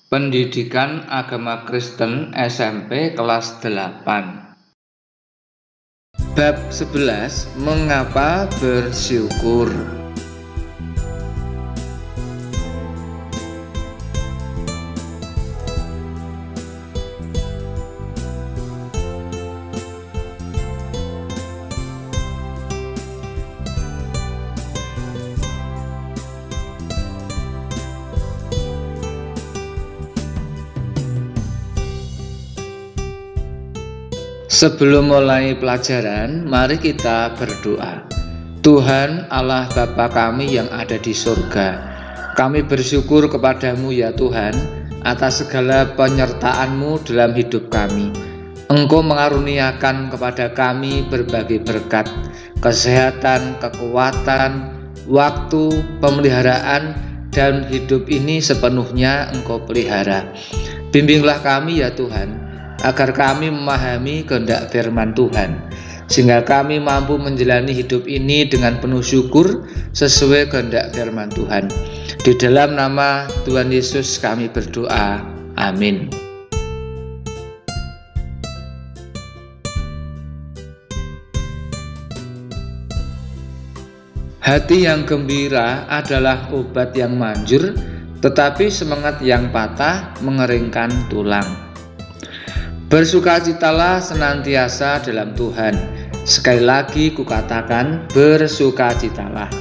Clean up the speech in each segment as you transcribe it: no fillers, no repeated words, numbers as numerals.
Pendidikan Agama Kristen SMP kelas 8. Bab 11. Mengapa bersyukur? Sebelum mulai pelajaran, mari kita berdoa. Tuhan Allah Bapa kami yang ada di surga, kami bersyukur kepadamu ya Tuhan atas segala penyertaan-Mu dalam hidup kami. Engkau mengaruniakan kepada kami berbagai berkat, kesehatan, kekuatan, waktu, pemeliharaan, dan hidup ini sepenuhnya Engkau pelihara. Bimbinglah kami ya Tuhan, agar kami memahami kehendak firman Tuhan, sehingga kami mampu menjalani hidup ini dengan penuh syukur sesuai kehendak firman Tuhan. Di dalam nama Tuhan Yesus kami berdoa. Amin. Hati yang gembira adalah obat yang manjur, tetapi semangat yang patah mengeringkan tulang. Bersukacitalah senantiasa dalam Tuhan. Sekali lagi kukatakan, bersukacitalah.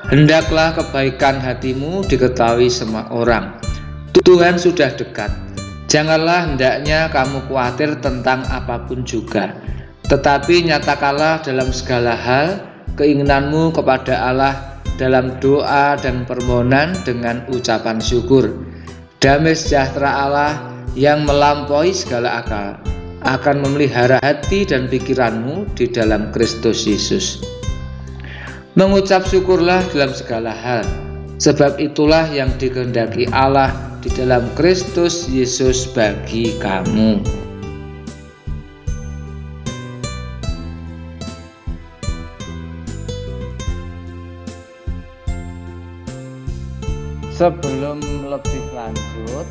Hendaklah kebaikan hatimu diketahui semua orang. Tuhan sudah dekat. Janganlah hendaknya kamu khawatir tentang apapun juga, tetapi nyatakanlah dalam segala hal keinginanmu kepada Allah dalam doa dan permohonan dengan ucapan syukur. Damai sejahtera Allah yang melampaui segala akal akan memelihara hati dan pikiranmu di dalam Kristus Yesus. Mengucap syukurlah dalam segala hal, sebab itulah yang dikehendaki Allah di dalam Kristus Yesus bagi kamu. Sebelum lebih lanjut,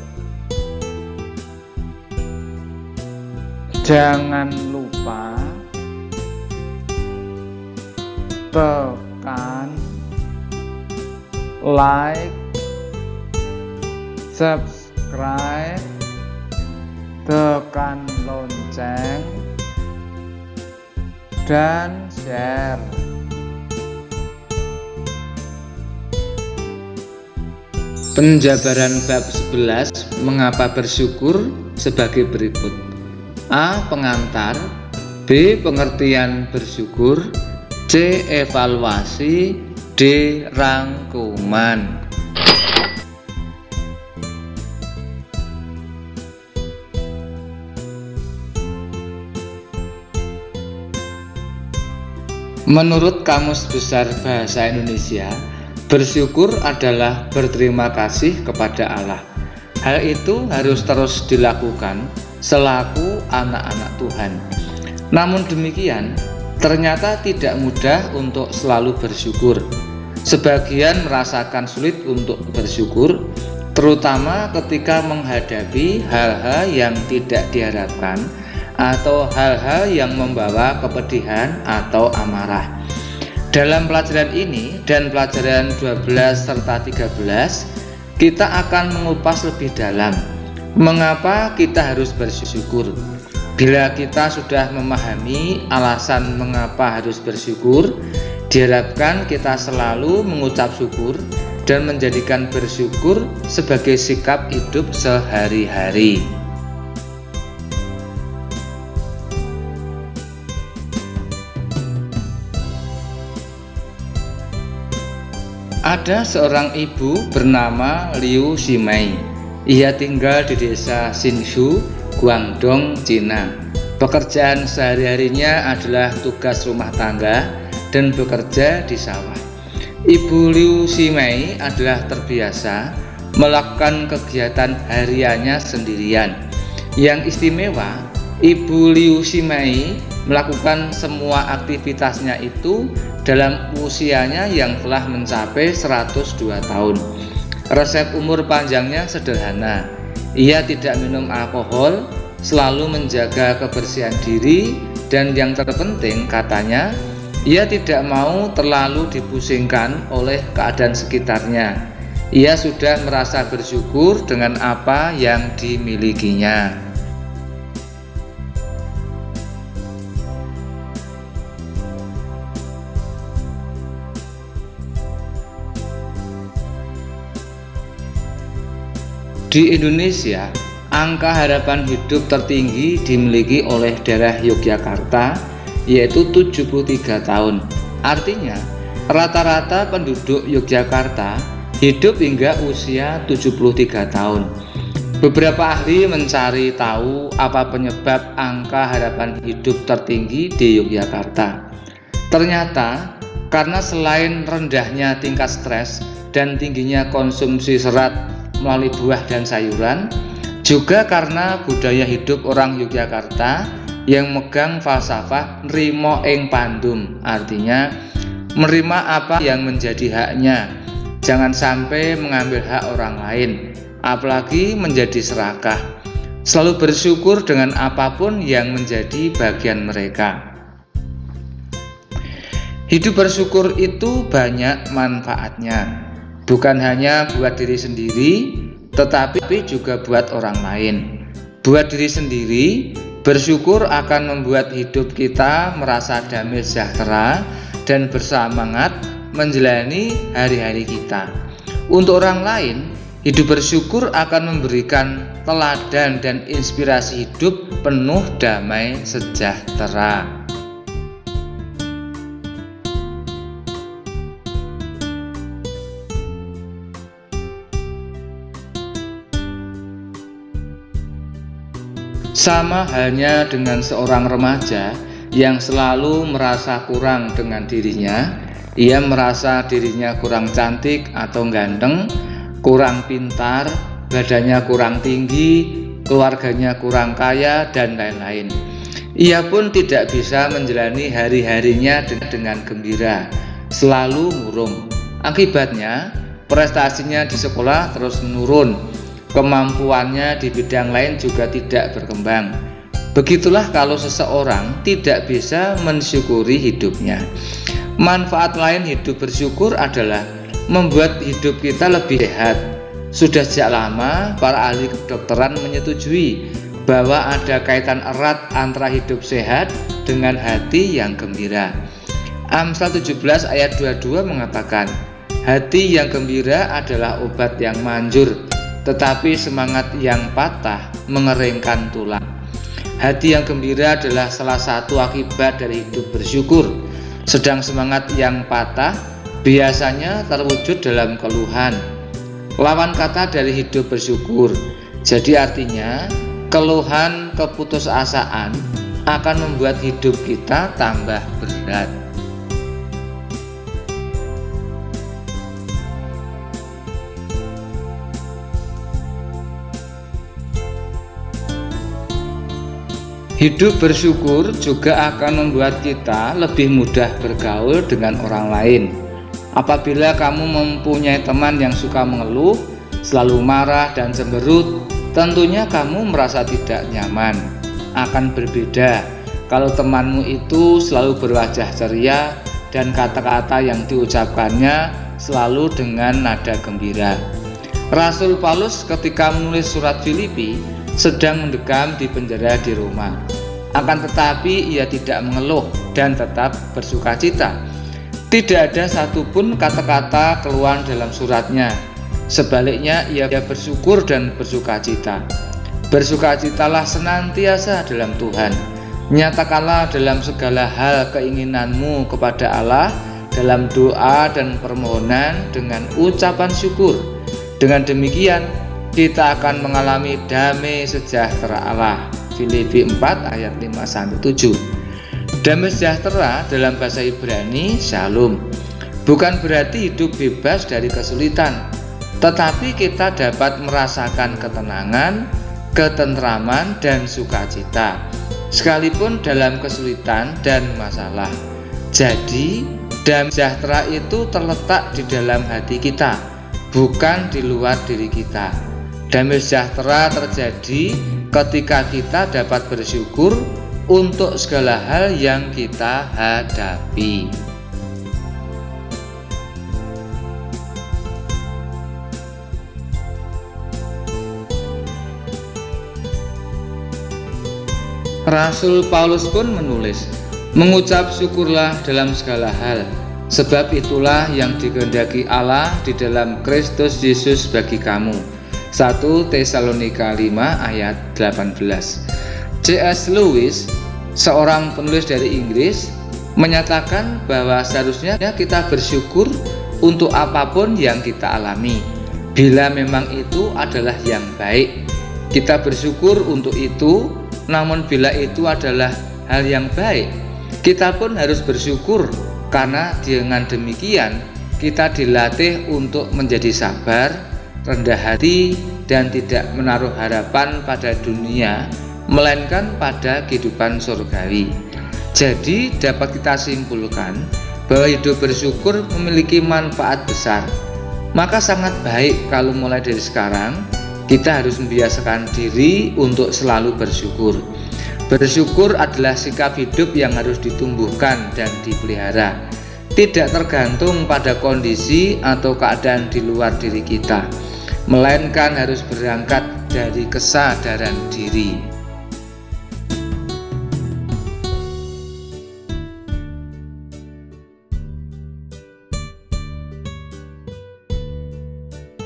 jangan lupa tekan like, subscribe, tekan lonceng, dan share. Penjabaran bab 11 mengapa bersyukur sebagai berikut. A. Pengantar, B. Pengertian bersyukur, C. Evaluasi, D. Rangkuman. Menurut Kamus Besar Bahasa Indonesia, bersyukur adalah berterima kasih kepada Allah. Hal itu harus terus dilakukan selaku anak-anak Tuhan. Namun demikian, ternyata tidak mudah untuk selalu bersyukur. Sebagian merasakan sulit untuk bersyukur, terutama ketika menghadapi hal-hal yang tidak diharapkan atau hal-hal yang membawa kepedihan atau amarah. Dalam pelajaran ini dan pelajaran 12 serta 13, kita akan mengupas lebih dalam mengapa kita harus bersyukur. Bila kita sudah memahami alasan mengapa harus bersyukur, diharapkan kita selalu mengucap syukur dan menjadikan bersyukur sebagai sikap hidup sehari-hari. Ada seorang ibu bernama Liu Ximei. Ia tinggal di desa Xinzhou, Guangdong, Cina. Pekerjaan sehari-harinya adalah tugas rumah tangga dan bekerja di sawah. Ibu Liu Ximei adalah terbiasa melakukan kegiatan hariannya sendirian. Yang istimewa, Ibu Liu Ximei melakukan semua aktivitasnya itu dalam usianya yang telah mencapai 102 tahun. Resep umur panjangnya sederhana, Ia tidak minum alkohol, selalu menjaga kebersihan diri, dan yang terpenting katanya, ia tidak mau terlalu dipusingkan oleh keadaan sekitarnya. Ia sudah merasa bersyukur dengan apa yang dimilikinya. Di Indonesia, angka harapan hidup tertinggi dimiliki oleh daerah Yogyakarta, yaitu 73 tahun. Artinya, rata-rata penduduk Yogyakarta hidup hingga usia 73 tahun. Beberapa ahli mencari tahu apa penyebab angka harapan hidup tertinggi di Yogyakarta. Ternyata, karena selain rendahnya tingkat stres dan tingginya konsumsi serat melalui buah dan sayuran, juga karena budaya hidup orang Yogyakarta yang megang falsafah nrimo ing pandum, artinya menerima apa yang menjadi haknya, jangan sampai mengambil hak orang lain, apalagi menjadi serakah, selalu bersyukur dengan apapun yang menjadi bagian mereka. Hidup bersyukur itu banyak manfaatnya, bukan hanya buat diri sendiri, tetapi juga buat orang lain. Buat diri sendiri, bersyukur akan membuat hidup kita merasa damai sejahtera dan bersemangat menjalani hari-hari kita. Untuk orang lain, hidup bersyukur akan memberikan teladan dan inspirasi hidup penuh damai sejahtera. Sama halnya dengan seorang remaja yang selalu merasa kurang dengan dirinya. Ia merasa dirinya kurang cantik atau ganteng, kurang pintar, badannya kurang tinggi, keluarganya kurang kaya, dan lain-lain. Ia pun tidak bisa menjalani hari-harinya dengan gembira, selalu murung. Akibatnya, prestasinya di sekolah terus menurun, kemampuannya di bidang lain juga tidak berkembang. Begitulah kalau seseorang tidak bisa mensyukuri hidupnya. Manfaat lain hidup bersyukur adalah membuat hidup kita lebih sehat. Sudah sejak lama para ahli kedokteran menyetujui bahwa ada kaitan erat antara hidup sehat dengan hati yang gembira. Amsal 17 ayat 22 mengatakan, hati yang gembira adalah obat yang manjur, tetapi semangat yang patah mengeringkan tulang. Hati yang gembira adalah salah satu akibat dari hidup bersyukur, sedang semangat yang patah biasanya terwujud dalam keluhan. Lawan kata dari hidup bersyukur. Jadi artinya, keluhan, keputusasaan akan membuat hidup kita tambah berat. Hidup bersyukur juga akan membuat kita lebih mudah bergaul dengan orang lain. Apabila kamu mempunyai teman yang suka mengeluh, selalu marah dan cemberut, tentunya kamu merasa tidak nyaman. Akan berbeda kalau temanmu itu selalu berwajah ceria dan kata-kata yang diucapkannya selalu dengan nada gembira. Rasul Paulus ketika menulis surat Filipi sedang mendekam di penjara di Roma. Akan tetapi ia tidak mengeluh dan tetap bersukacita. Tidak ada satupun kata-kata keluhan dalam suratnya. Sebaliknya ia bersyukur dan bersukacita. Bersukacitalah senantiasa dalam Tuhan. Nyatakanlah dalam segala hal keinginanmu kepada Allah dalam doa dan permohonan dengan ucapan syukur. Dengan demikian kita akan mengalami damai sejahtera Allah. Filipi 4 ayat 5-7. Damai sejahtera dalam bahasa Ibrani shalom. Bukan berarti hidup bebas dari kesulitan, tetapi kita dapat merasakan ketenangan, ketentraman, dan sukacita sekalipun dalam kesulitan dan masalah. Jadi damai sejahtera itu terletak di dalam hati kita, bukan di luar diri kita. Damai sejahtera terjadi ketika kita dapat bersyukur untuk segala hal yang kita hadapi. Rasul Paulus pun menulis, mengucap syukurlah dalam segala hal, sebab itulah yang dikehendaki Allah di dalam Kristus Yesus bagi kamu. 1 Tesalonika 5 ayat 18. C.S. Lewis, seorang penulis dari Inggris, menyatakan bahwa seharusnya kita bersyukur untuk apapun yang kita alami. Bila memang itu adalah yang baik, kita bersyukur untuk itu. Namun bila itu adalah hal yang baik, kita pun harus bersyukur, karena dengan demikian kita dilatih untuk menjadi sabar, rendah hati, dan tidak menaruh harapan pada dunia, melainkan pada kehidupan surgawi. Jadi dapat kita simpulkan bahwa hidup bersyukur memiliki manfaat besar. Maka sangat baik kalau mulai dari sekarang kita harus membiasakan diri untuk selalu bersyukur. Bersyukur adalah sikap hidup yang harus ditumbuhkan dan dipelihara, tidak tergantung pada kondisi atau keadaan di luar diri kita, melainkan harus berangkat dari kesadaran diri.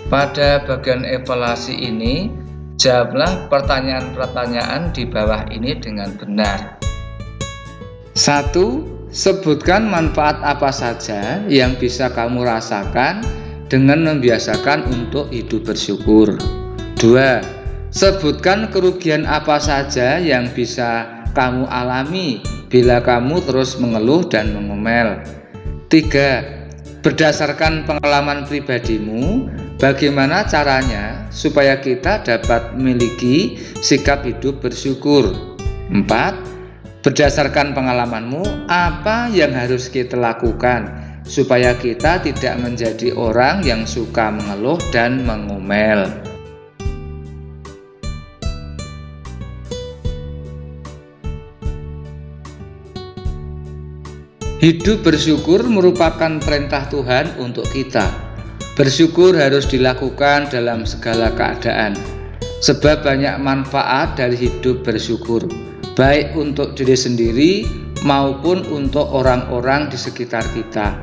Pada bagian evaluasi ini, jawablah pertanyaan-pertanyaan di bawah ini dengan benar. 1. Sebutkan manfaat apa saja yang bisa kamu rasakan dengan membiasakan untuk hidup bersyukur. 2. Sebutkan kerugian apa saja yang bisa kamu alami bila kamu terus mengeluh dan mengomel. 3. Berdasarkan pengalaman pribadimu, bagaimana caranya supaya kita dapat memiliki sikap hidup bersyukur? 4. Berdasarkan pengalamanmu, apa yang harus kita lakukan supaya kita tidak menjadi orang yang suka mengeluh dan mengomel? Hidup bersyukur merupakan perintah Tuhan untuk kita. Bersyukur harus dilakukan dalam segala keadaan, sebab banyak manfaat dari hidup bersyukur, baik untuk diri sendiri maupun untuk orang-orang di sekitar kita.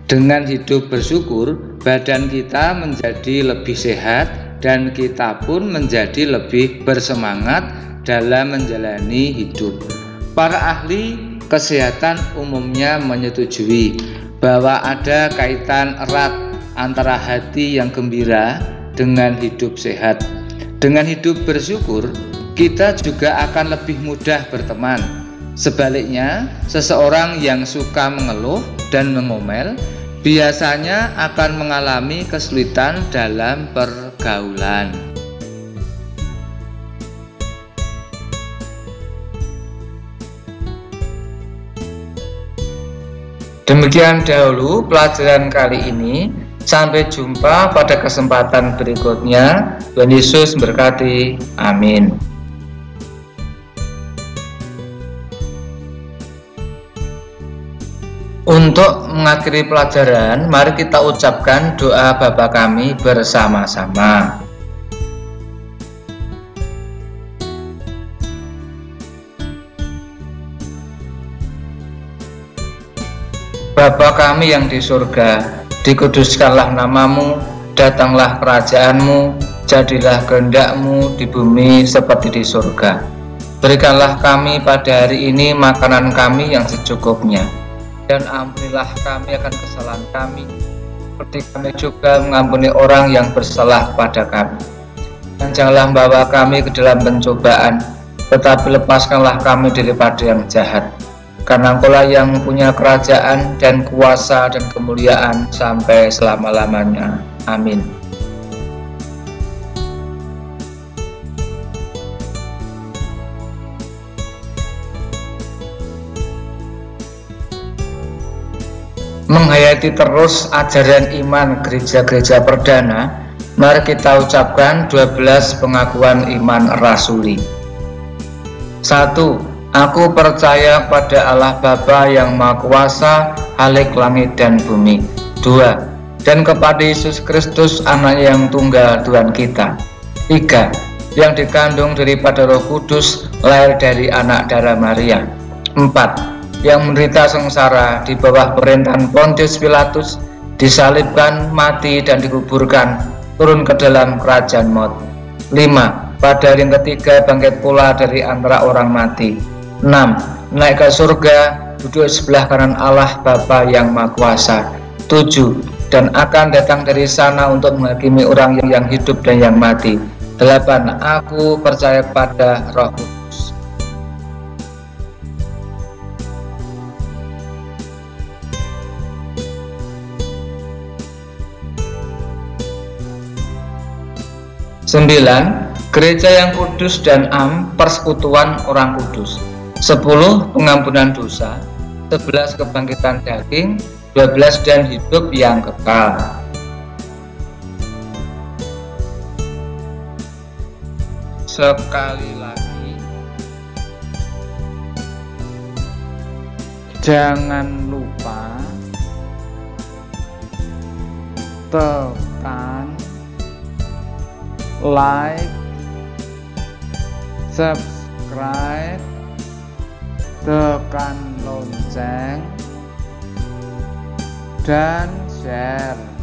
Dengan hidup bersyukur, badan kita menjadi lebih sehat dan kita pun menjadi lebih bersemangat dalam menjalani hidup. Para ahli kesehatan umumnya menyetujui bahwa ada kaitan erat antara hati yang gembira dengan hidup sehat. Dengan hidup bersyukur, kita juga akan lebih mudah berteman. Sebaliknya, seseorang yang suka mengeluh dan mengomel biasanya akan mengalami kesulitan dalam pergaulan. Demikian dahulu pelajaran kali ini. Sampai jumpa pada kesempatan berikutnya. Tuhan Yesus memberkati. Amin. Untuk mengakhiri pelajaran, mari kita ucapkan doa Bapa kami bersama-sama. Bapa kami yang di surga, dikuduskanlah namamu, datanglah kerajaanmu, jadilah kehendak-Mu di bumi seperti di surga. Berikanlah kami pada hari ini makanan kami yang secukupnya, dan ampunilah kami akan kesalahan kami, seperti kami juga mengampuni orang yang bersalah kepada kami. Dan janganlah membawa kami ke dalam pencobaan, tetapi lepaskanlah kami daripada yang jahat. Karena Engkaulah yang punya kerajaan dan kuasa dan kemuliaan sampai selama-lamanya. Amin. Menghayati terus ajaran iman gereja-gereja perdana Mari kita ucapkan 12 pengakuan iman rasuli. 1. Aku percaya pada Allah Bapa yang Maha Kuasa, Khalik langit dan bumi. 2. Dan kepada Yesus Kristus, Anak yang tunggal Tuhan kita. 3. Yang dikandung daripada Roh Kudus, lahir dari anak darah Maria. 4. Yang menderita sengsara di bawah pemerintahan Pontius Pilatus, disalibkan, mati dan dikuburkan, turun ke dalam kerajaan maut. 5. Pada hari yang ketiga bangkit pula dari antara orang mati. 6. Naik ke surga, duduk sebelah kanan Allah Bapa yang Maha Kuasa. 7. Dan akan datang dari sana untuk menghakimi orang yang hidup dan yang mati. 8. Aku percaya pada Roh Kudus. Sembilan, Gereja yang kudus dan am, persekutuan orang kudus. 10. Pengampunan dosa. 11. Kebangkitan daging. 12. Dan hidup yang kekal. Sekali lagi, jangan lupa tekan like, subscribe, tekan lonceng, dan share.